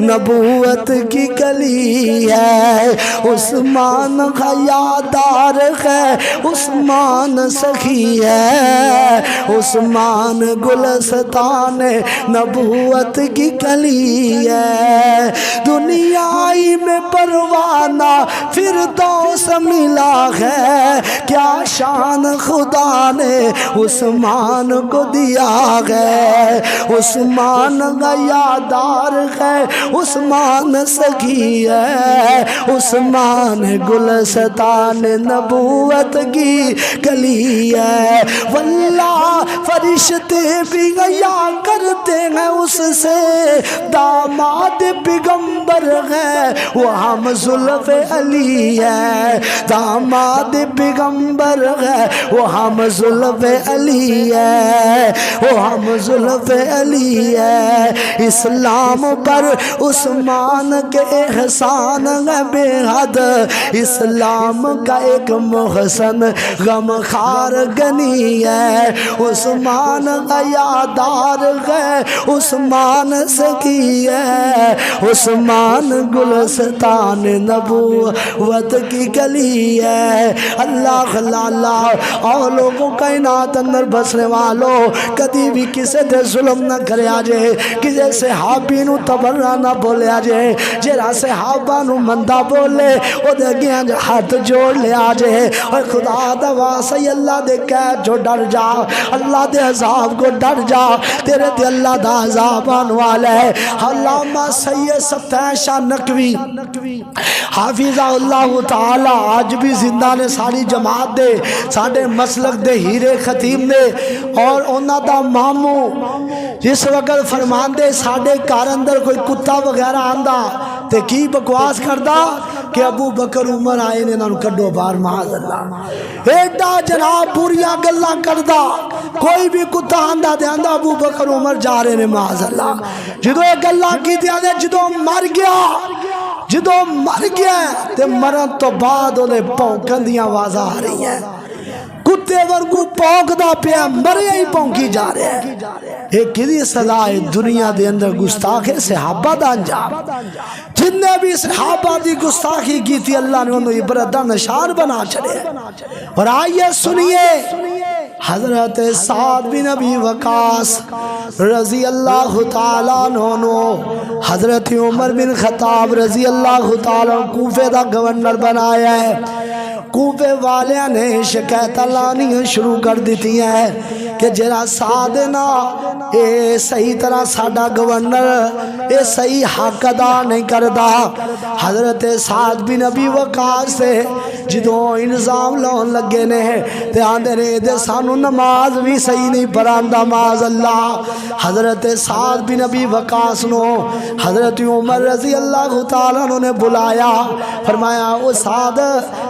نبوت کی کلی ہے عثمان حیادار ہے عثمان سخی ہے عثمان گلستان نبوت کی کلی ہے دنیائی میں پروانہ فردوس ملا ہے کیا شان خدا نے عثمان کو دیا ہے عثمان حیادار ہے عثمان سخی ہے عثمان گلستان نبوت کی کلی ہے واللہ فرشتے بھی گیا کرتے ہیں اس سے داماد پیغمبر ہے وہ ہم زلف علی ہے داماد پیغمبر ہے وہ ہم زلف علی ہے وہ ہم زلف علی ہے اسلام پر عثمان کے احسان ہے بے حد اسلام کا ایک محسن غمخوار غنی ہے عثمان حیادار ہے عثمان سکی ہے عثمان گلستان نبوت کی کلی ہے اللہ اللہ اور لوگوں کائنات اندر بسنے والوں کدی بھی کسے دے ظلم نہ کرے آجے کسے صحابی نو تبرہ نہ بولے آجے جیرا صحابہ نو مندہ بولے او دے گیاں ہاتھ جوڑ لے آجے اور خدا دا واسطے اللہ دے قید جو ڈر جا اللہ دے عذاب کو ڈر جا تیرے دے اللہ دا عذاب آن والا ہے علامہ سید ستائیں شاہ نقوی حافظہ اللہ تعالی آج بھی زندہ نے ساری جماعت دے ساڑھے مسلک دے ہیرے خطیب نے اور انہاں دا مامو جس وقت فرمان دے ساڑھے کار اندر کوئی کتا وغیرہ آندہ تے کی بکواس کردہ کہ ابو بکر عمر آئے نے انہوں کڈو بار معاذ اللہ ایڈا جناب بوریا گلہ کردہ کوئی بھی کتا آندہ دے آندہ ابو بکر عمر جا رہے نے معاذ اللہ جدو ایک گلہ کی دیا دے جدو مر گیا تے مرن تو بعد انہیں پونکندیاں آوازاں آ رہی ہیں کتے ورگو پونک دا پیا مرے ہی پونکی جا رہے ہیں ایک کدی سزا ہے دنیا دے اندر گستاخ صحابہ دا انجام جن نے بھی صحابہ دی گستاخی کی تھی اللہ نے انہوں عبرت دا نشان بنا چڑے اور آئیے سنیے حضرت سعد بن ابی وقاص رضی اللہ تعالیٰ عنہ حضرت عمر بن خطاب رضی اللہ تعالیٰ کوفے دا گورنر بنایا ہے کوفے والے نے شکایت لانی شروع کر دیتی ہیں کہ جرا سادنا اے صحیح طرح ساڑا گورنر اے صحیح حق ادا نہیں کردا حضرت سعد بن ابی وقاص سے جدوں انظام لون لگے نے تے آندے نے دے سانو نماز بھی صحیح نہیں پڑھاندا معاذ اللہ حضرت سعد بن ابی وقاص نو حضرت عمر رضی اللہ تعالیٰ نے بلایا فرمایا او سعد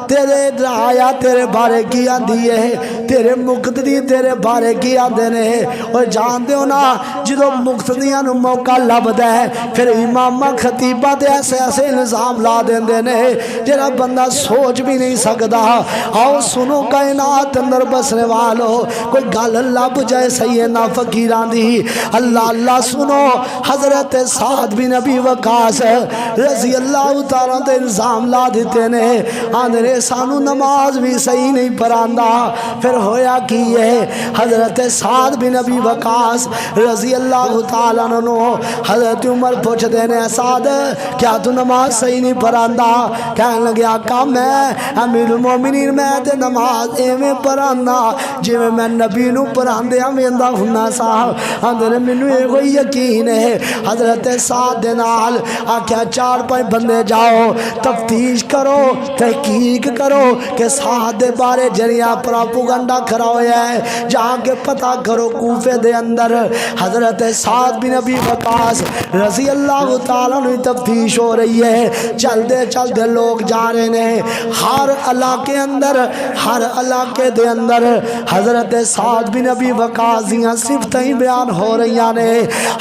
تیرے آیا تیرے بارے کی آندھی ہے تیرے مقتدی تیرے بارے کی آدھے نے اور جان دیو نا جدو مقتدیاں نو موقع لبدا ہے پھر امامہ خطیبہ دے ایسے ایسے الزام لا دیندے نے جڑا بندہ سوچ بھی نہیں سکدا آؤ سنو کائنات اندر بسنے والو کوئی گل لب جائے سیدنا فقیران دی اللہ اللہ سنو حضرت سعد بن ابی وقاص رضی اللہ تعالیٰ دے الزام لا دیتے نے آندھے سانو نماز بھی صحیح نہیں پڑھاندا پھر ہویا کی ہے حضرت سعد بن ابی وقاص رضی اللہ تعالیٰ عنہ حضرت عمر پوچھ دینے سعد کیا تو نماز صحیح نہیں پڑھاندا کہنے لگے آقا میں امیر المومنین میں تے نماز ایویں پڑھانا جی میں نبی نو پڑھاندے آمیندا ہنا صاحب اندر منو یہ کوئی یقین ہے حضرت سعد نال آکھیا 4-5 بندے جاؤ تفتیش کرو تحقیق کرو کہ سعد دے بارے جنیا پراپوگنڈا کھڑا ہویا ہے جا کے پتہ کرو کوفے دے اندر حضرت سعد بن ابی وقاص رضی اللہ تعالیٰ نے تفتیش ہو رہی ہے چلتے چلتے لوگ جا رہے ہیں ہر علاقے اندر ہر علاقے دے اندر حضرت سعد بن ابی وقاص دیاں صفتیں بیان ہو رہی نے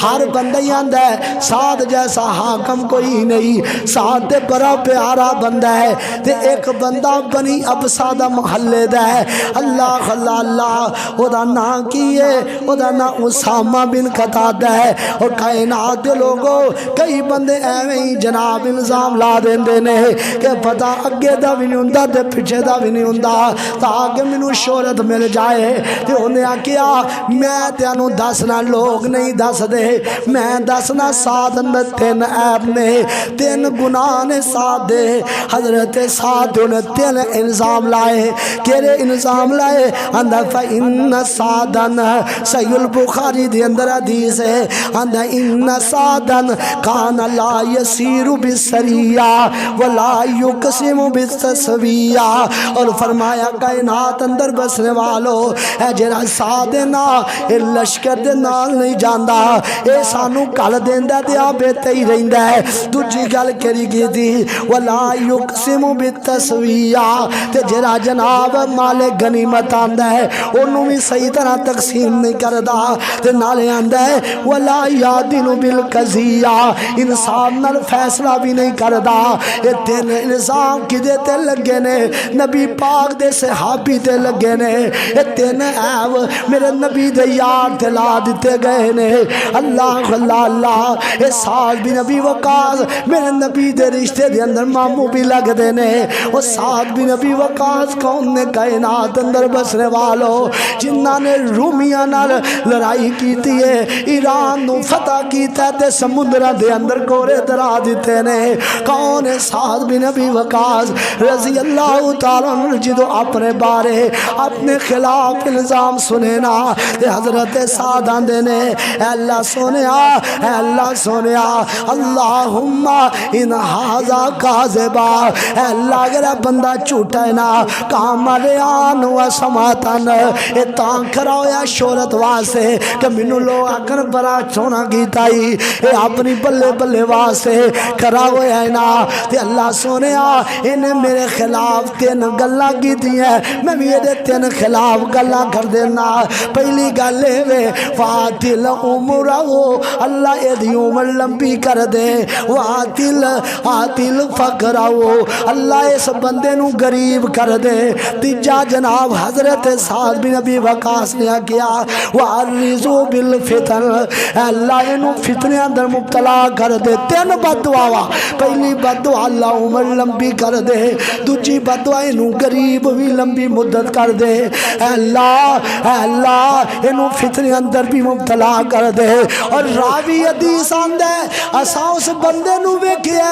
ہر بندہ آندا ہے سعد جیسا حاکم کوئی نہیں سعد دے بڑا پیارا بندہ ہے تے ایک بندہ بنی ابسا دا محلے دا ہے اللہ اللہ اللہ او دا نام کی ہے او دا نام اسامہ بن قتادہ ہے اور کائنات دے لوگوں کئی بندے ایویں ہی جناب الزام لا دیندے نے کہ پتہ اگے دا بھی نہیں ہوندا تے پیچھے دا بھی نہیں ہوندا تاکہ مینوں شہرت مل جائے تے انہیں آکھیا میں تینوں دسنا لوگ نہیں دس دے میں دسنا سعد اندر 3 عیب نے 3 گناہ نے سعد دے حضرت سعد نے 3 الزام لائے کیرے الزام لائے اندر فَإِنَّ سَعْدًا صحیح البخاری دے اندر حدیث ہے اندر ان سعدن کان لا یسیر بالسریہ ولا یقسم بالتسویہ اور فرمایا کائنات اندر بسنے والو اے جرا سعد نا اے لشکر دے نال نہیں جاندا اے سانو کل دیندا تے آ بیتے ہی رہندا ہے دوجی گل کری گئی تھی ولا یقسم بالتسویہ تے جرا جناب مال غنیمت آندا ہے اونوں بھی صحیح طرح تقسیم نہیں کردا تے نالے آندا ہے ولا یادل بالقضیہ انصاف نال فیصلہ بھی نہیں کردا اے 3 الزام کدے تے لگے نے نبی پاک دے صحابی تے لگے نے اے 3 عیب میرے نبی دے یار تے لا دیتے گئے نے اللہ اللہ اللہ اے سعد بن ابی وقاص میرے نبی دے رشتے دے اندر ماموں بھی لگ دے نے وہ سعد بن ابی وقاص کون نے کائنات اندر بسنے والو جنہاں نے رومیاں نال لڑائی کیتی ہے ایران نو فتح کیتا تے سمندرہ دے اندر کورے درا دیتے نے کون ہے سعد بن ابی وقاص رضی اللہ تعالیٰ عنہ جدو اپنے بارے اپنے خلاف الزام سنے نا تے حضرت سعد آندے نے اے اللہ سونیا اے اللہ سونیا اللہم ان حاضا کاذبا اے اللہ اگر بندہ جھوٹا ہے نا کام ریان و سماتن اے تاں کھڑا ہویا شہرت واسے کہ منو لو آکر برا سونا گیتائی اے اپنی بلے بلے واسے کھڑا ہویا ہے نا تے اللہ سونیا انہیں میرے خلاف 3 گلاں کیتی ہیں میں بھی یہ 3 خلاف گلاں کر دینا پہلی گل ہے فاتل عمرہو اللہ ایدی عمر لمبی کر دے آتل فقرہو اللہ اس بندے نو غریب کر دے تیجا جناب حضرت سعد بن ابی وقاص نے کیا وَعَرِّزُ بِالْفِتَنِ اللہ انو فتنے اندر مبتلا کر دے 3 بدعا پہلی بدعا اللہ عمر لمبی کر دے دوجی بدعا انو غریب بھی لمبی مدت کر دے اے اللہ انو فتنے اندر بھی مبتلا کر دے اور راوی حدیث آندے اسا اس بندے نو ویکھیا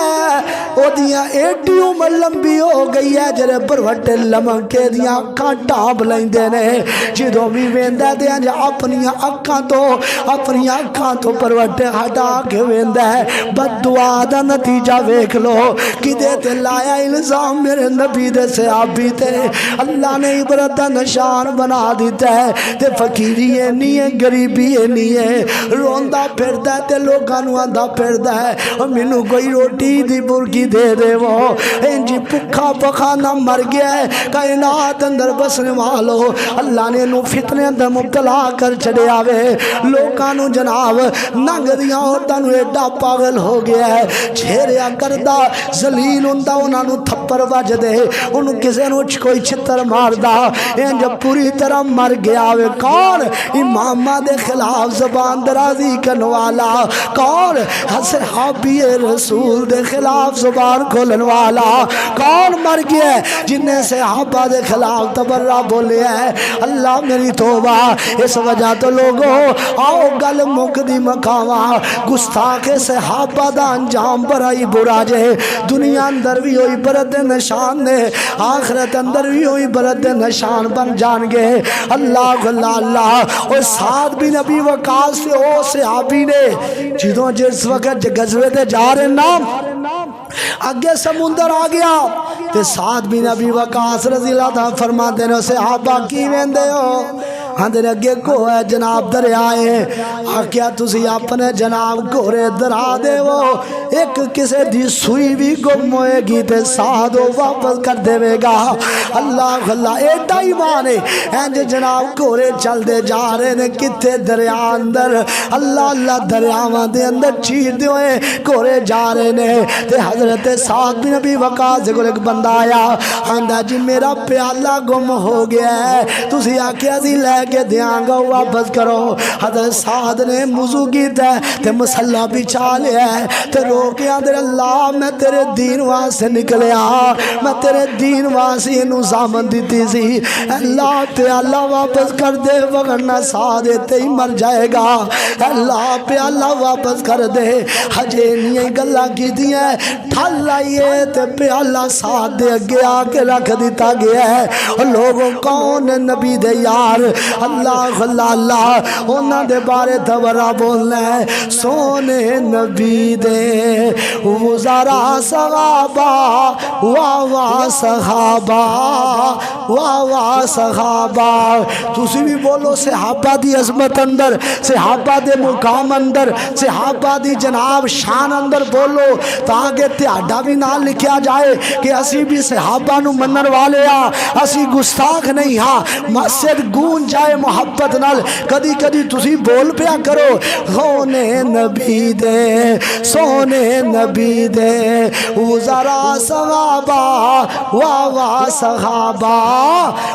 او دیاں ایڈی عمر لمبی ہو گئی ہے جڑے بروٹے لمکے دیاں اکھاں ڈھانپ لیندے نے جدوں بھی ویندا تے اپنی اکھاں تو پروٹے ہٹا کے ویندا ہے بددعا دا نتیجہ ویکھ لو کدے تے لایا الزام میرے نبی دے صحابی تے اللہ نے عبرت دا نشان بنا دیتا ہے تے فقیری ہے نہیں ہے غریبی ہے نہیں ہے روندا پھردا ہے تے لوکاں نوں آندا پھردا ہے اور مینوں کوئی روٹی دی برکی دے دے وہ انجی بھکھا پکھانا مر گیا ہے کائنات اندر بسنے والو اللہ نے انہوں فتنہ فتنے اندر مبتلا کر چڑے آوے لوکاں نو جناب ننگ دیاں عورتاں نو ایڈا پاگل ہو گیا ہے چھیریا کردہ ذلیل ہوندا انہاں نو تھپڑ وج دے انہوں کسے نو کوئی چھتر مار دا انج پوری طرح مر گیا وے کون امامہ دے خلاف زبان درازی کرن والا کون صحابی رسول دے خلاف زبان کھولن والا کون مر گیا ہے جن نے صحابہ دے خلاف تبرہ بولے ہے اللہ میری توبہ اس وجہ تو لوگوں آؤ گل مک دی مکاوا گستاخ صحابہ دا انجام برائی برا جے دنیا اندر بھی ہوئی برد نشان نے آخرت اندر بھی ہوئی برد نشان بن جان گے اللہ اللہ اللہ اور سعد بن ابی وقاص سے او صحابی نے جدوں جس وقت غزوے تے جا رہے نام آگے سمندر آ گیا تے سعد بن ابی وقاص رضی اللہ عنہ فرماتے ہیں صحابہ کی ویندے ہو اندر اگے کو ہے جناب دریائے آکیا تسی اپنے جناب گھوڑے درا دے وہ ایک کسے دی سوئی بھی گم ہوئے گی تے سعد واپس کر دے گا اللہ اللہ ایڈا ایمان ہے اینج جناب گھوڑے چل دے جا رہے نے کتے دریا اندر اللہ اللہ دریاواں دے اندر چیر دے ہوئے گھوڑے جا رہے نے تے حضرت سعد بن ابی وقاص کو ایک بندہ آیا آندا جی میرا پیالہ گم ہو گیا ہے تسی آکھیا سی لے کے دیاں گا واپس کرو حضرت سعد نے وضو کیتا ہے تے مسلح بچھا لیا ہے تے رو کے اندر اللہ میں تیرے دین واسطے نکلیا میں تیرے دین واسطے انہوں زامن دیتی سی اللہ پیالہ واپس کر دے وگرنہ سعد تے ہی مر جائے گا اللہ پیالہ واپس کر دے ہجے نہیں گلہ کی دیا ہے ٹھل آئیے تے پیالہ سعد دے اگے آ کے رکھ دیتا گیا ہے اور لوگوں کون نبی دے یار اللہ اللہ اللہ انہاں دے بارے دورہ بولنا ہے سونے نبی دے وزارہ صحابہ واہ واہ صحابہ واہ واہ صحابہ تسی بھی بولو صحابہ دی عظمت اندر صحابہ دے مقام اندر صحابہ دی جناب شان اندر بولو تاکہ تہاڈا بھی نہ لکھیا جائے کہ اسی بھی صحابہ نو منن والے ہاں اسی گستاخ نہیں ہاں مسجد گون جائے محبت نال کدی کدی تسی بول پیا کرو سونے نبی دے سونے نبی دے وزارہ صحابہ واہ واہ صحابہ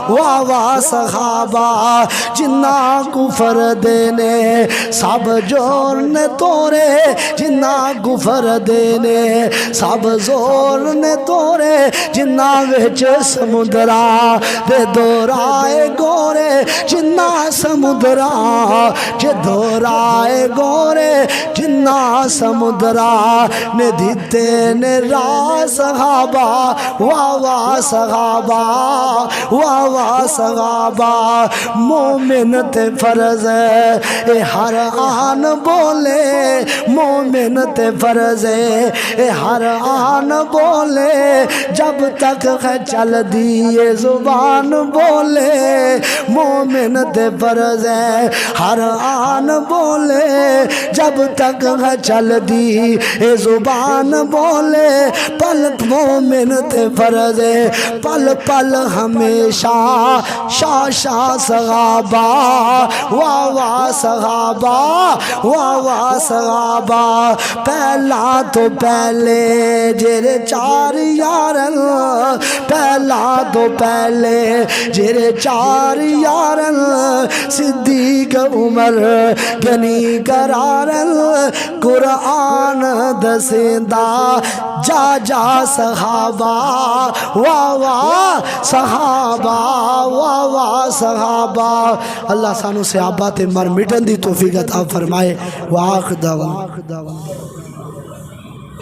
واہ واہ صحابہ جنہ کفر دینے سب جور نے توڑے جنہ کفر دینے سب زور نے توڑے جنہ وچ سمندرا دے دورائے گورے جنہ سمندرا جے دورائے گورے جنہ سمندرا نے دیتے نے راہ صحابہ واہ واہ صحابہ واہ واہ صحابہ مومن تے فرض ہے اے ہر آن بولے مومن تے فرض ہے اے ہر آن بولے جب تک ہے چل دیے زبان بولے مومن تے فرض ہے ہر آن بولے جب تک ہے چل دی اے زبان بولے پل مومن تے فرض ہے پل پل ہمیشہ شاہ شاہ صحابہ واہ واہ صحابہ واہ واہ صحابہ پہلا تو پہلے جیرے چار یارن پہلا تو پہلے جیرے چار یارن صدیق عمر گنی قرارن قرآن دسیندہ جا جا صحابہ واہ واہ صحابہ واہ واہ صحابہ اللہ سانو صحابہ تے مر مٹن دی توفیق عطا فرمائے واخ دعوانا